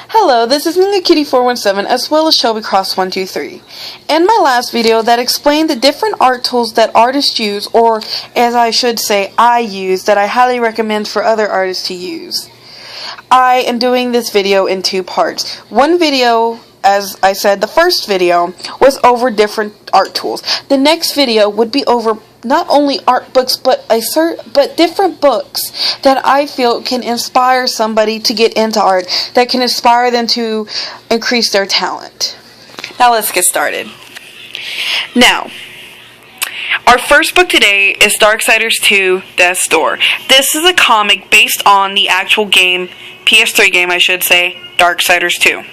Hello, this is Ninga Kitty 417 as well as Shelby Cross 123. In my last video that explained the different art tools that artists use, or as I should say, I use, that I highly recommend for other artists to use. I am doing this video in two parts. One video, as I said, the first video was over different art tools. The next video would be over not only art books, but different books that I feel can inspire somebody to get into art, that can inspire them to increase their talent. Now let's get started. Now, our first book today is Darksiders 2: Death's Door. This is a comic based on the actual game, PS3 game I should say, Darksiders 2.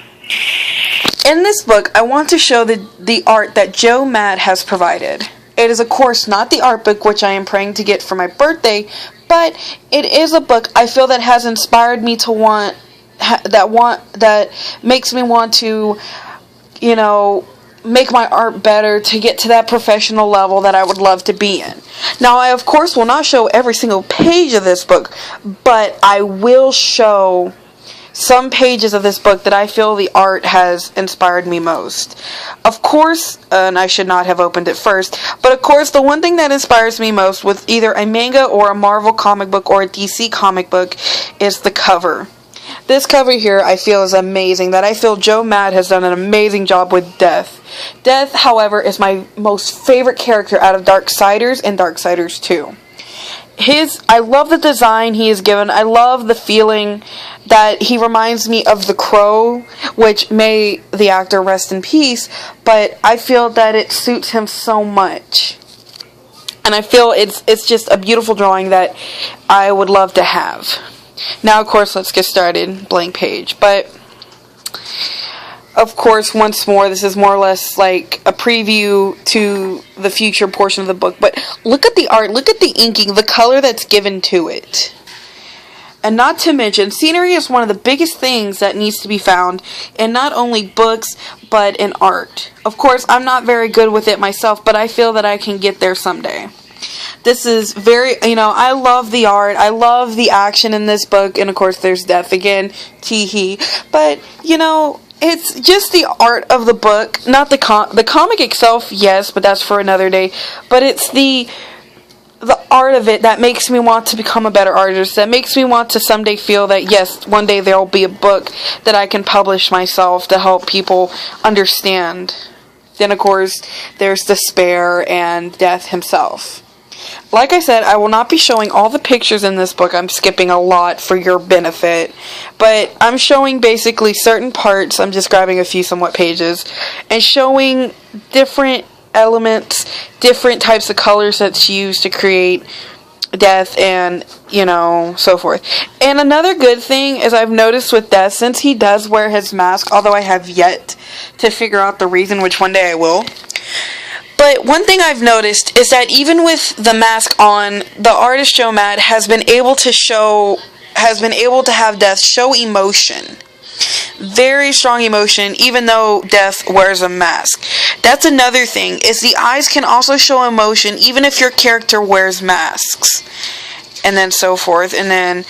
In this book, I want to show the art that Joe Mad has provided. It is, of course, not the art book which I am praying to get for my birthday, but it is a book I feel that has inspired me to that makes me want to, make my art better, to get to that professional level that I would love to be in. Now, I, of course, will not show every single page of this book, but I will show some pages of this book that I feel the art has inspired me most. Of course, and I should not have opened it first, but of course the one thing that inspires me most with either a manga or a Marvel comic book or a DC comic book is the cover. This cover here I feel is amazing, that I feel Joe Mad has done an amazing job with Death. Death, however, is my most favorite character out of Darksiders and Darksiders 2. I love the design he has given. I love the feeling that he reminds me of The Crow, which may the actor rest in peace, but I feel that it suits him so much. And I feel it's just a beautiful drawing that I would love to have. Now, of course, let's get started. Blank page. But of course, once more, this is more or less like a preview to the future portion of the book. But look at the art, look at the inking, the color that's given to it. And not to mention, scenery is one of the biggest things that needs to be found in not only books, but in art. Of course, I'm not very good with it myself, but I feel that I can get there someday. This is very, I love the art, I love the action in this book, and of course there's death again, tee-hee. But, it's just the art of the book, not the comic itself, yes, but that's for another day. But it's the art of it that makes me want to become a better artist, that makes me want to someday feel that, yes, one day there will be a book that I can publish myself to help people understand. Then, of course, there's Despair and Death himself. Like I said, I will not be showing all the pictures in this book. I'm skipping a lot for your benefit. But I'm showing basically certain parts. I'm just grabbing a few somewhat pages and showing different elements, different types of colors that's used to create Death and, so forth. And another good thing is I've noticed with Death, since he does wear his mask, although I have yet to figure out the reason, which one day I will. But one thing I've noticed is that even with the mask on, the artist Joe Mad has been able to have Death show emotion. Very strong emotion, even though Death wears a mask. That's another thing, is the eyes can also show emotion even if your character wears masks. And then so forth, and then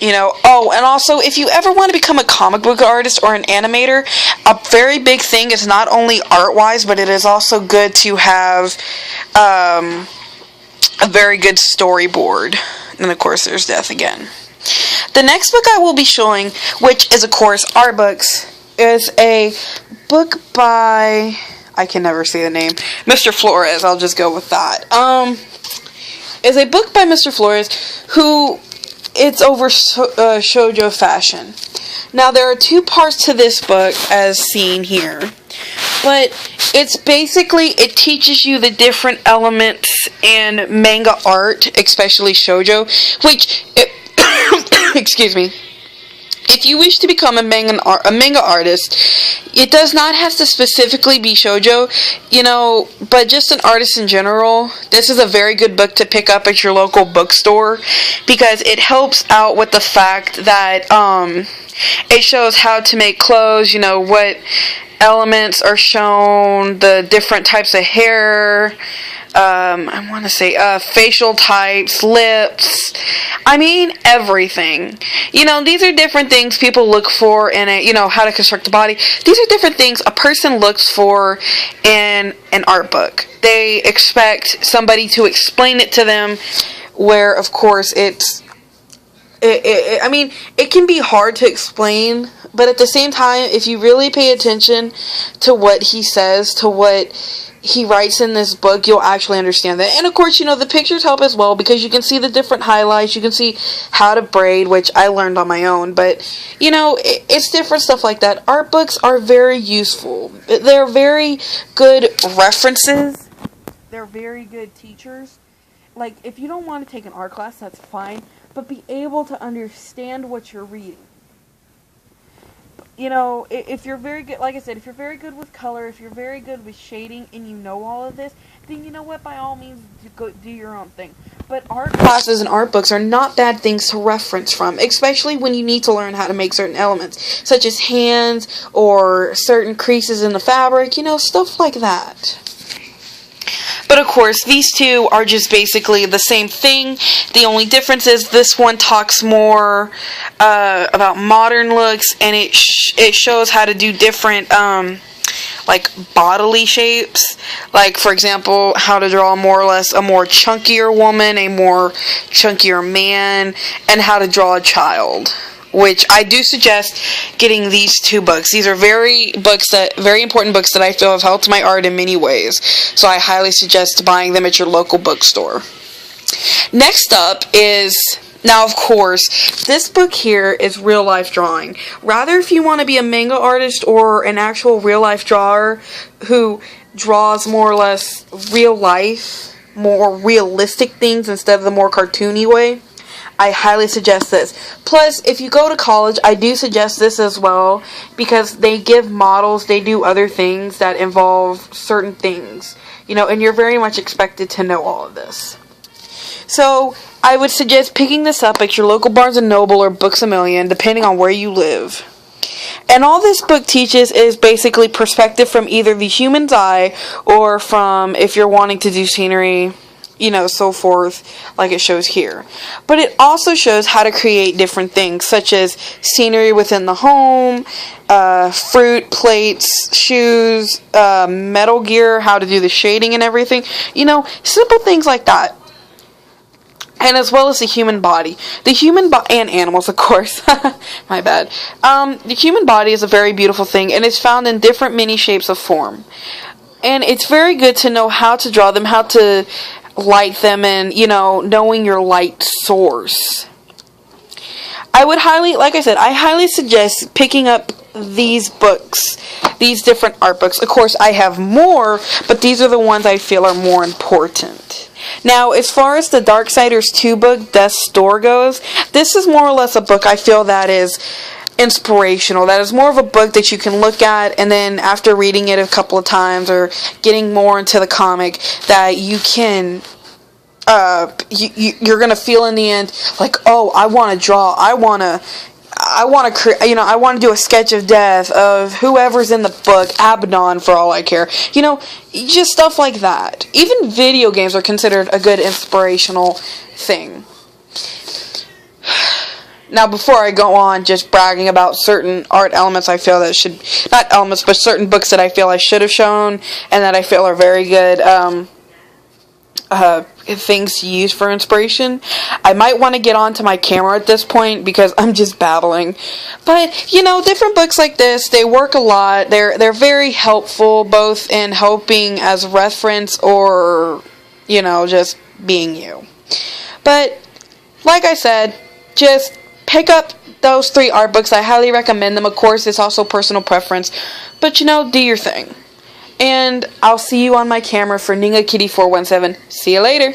and also, if you ever want to become a comic book artist or an animator, a very big thing is not only art-wise, but it is also good to have a very good storyboard. And, of course, there's Death again. The next book I will be showing, which is, of course, art books, is a book by, I can never say the name, Mr. Flores. I'll just go with that. Is a book by Mr. Flores who... It's over shoujo fashion. Now, there are two parts to this book, as seen here. But it's basically, it teaches you the different elements in manga art, especially shoujo, which, excuse me. If you wish to become a manga artist, it does not have to specifically be shoujo, but just an artist in general. This is a very good book to pick up at your local bookstore, because it helps out with the fact that it shows how to make clothes, what elements are shown, the different types of hair, I want to say, facial types, lips. I mean, everything. You know, these are different things people look for in a, you know, how to construct a body. These are different things a person looks for in an art book. They expect somebody to explain it to them, where, of course, I mean, it can be hard to explain, but at the same time, if you really pay attention to what he says, to what he writes in this book, you'll actually understand that. And of course, you know, the pictures help as well, because you can see the different highlights, you can see how to braid, which I learned on my own, but, you know, it's different stuff like that. Art books are very useful. They're very good references. They're very good teachers. Like, if you don't want to take an art class, that's fine, but be able to understand what you're reading. You know, if you're very good, like I said, if you're very good with color, if you're very good with shading, and you know all of this, then you know what, by all means, go do your own thing. But art classes and art books are not bad things to reference from, especially when you need to learn how to make certain elements, such as hands, or certain creases in the fabric, you know, stuff like that. But of course, these two are just basically the same thing. The only difference is this one talks more about modern looks, and it shows how to do different like bodily shapes. Like, for example, how to draw more or less a more chunkier woman, a more chunkier man, and how to draw a child. Which I do suggest getting these two books. These are very important books that I feel have helped my art in many ways. So I highly suggest buying them at your local bookstore. Next up is, now of course, this book here is real life drawing. Rather, if you want to be a manga artist or an actual real life drawer who draws more or less real life, more realistic things instead of the more cartoony way, I highly suggest this. Plus, if you go to college, I do suggest this as well, because they give models, they do other things that involve certain things, you know, and you're very much expected to know all of this. So, I would suggest picking this up at your local Barnes & Noble or Books A Million, depending on where you live. And all this book teaches is basically perspective from either the human's eye, or from, if you're wanting to do scenery, you know, so forth, like it shows here. But it also shows how to create different things, such as scenery within the home, fruit, plates, shoes, Metal Gear, how to do the shading and everything. You know, simple things like that. And as well as the human body. The human body, and animals, of course. My bad. The human body is a very beautiful thing, and it's found in different many shapes of form. And it's very good to know how to draw them, how to light them, and, you know, knowing your light source. I would highly suggest picking up these books, these different art books. Of course, I have more, but these are the ones I feel are more important. Now, as far as the Darksiders 2 book, Death's Door, goes, this is more or less a book I feel that is inspirational. That is more of a book that you can look at, and then after reading it a couple of times or getting more into the comic, that you can you're gonna feel in the end like, oh, I want to draw, I want to create, you know, I want to do a sketch of death of whoever's in the book, Abaddon for all I care, you know, just stuff like that. Even video games are considered a good inspirational thing. Now, before I go on just bragging about certain art elements I feel that should, not elements, but certain books that I feel I should have shown and that I feel are very good things to use for inspiration, I might want to get onto my camera at this point because I'm just babbling. But, you know, different books like this, they work a lot. They're very helpful, both in helping as reference or, you know, just being you. But, like I said, just pick up those 3 art books. I highly recommend them. Of course, it's also personal preference. But, you know, do your thing. And I'll see you on my camera for Ninga Kitty 417. See you later.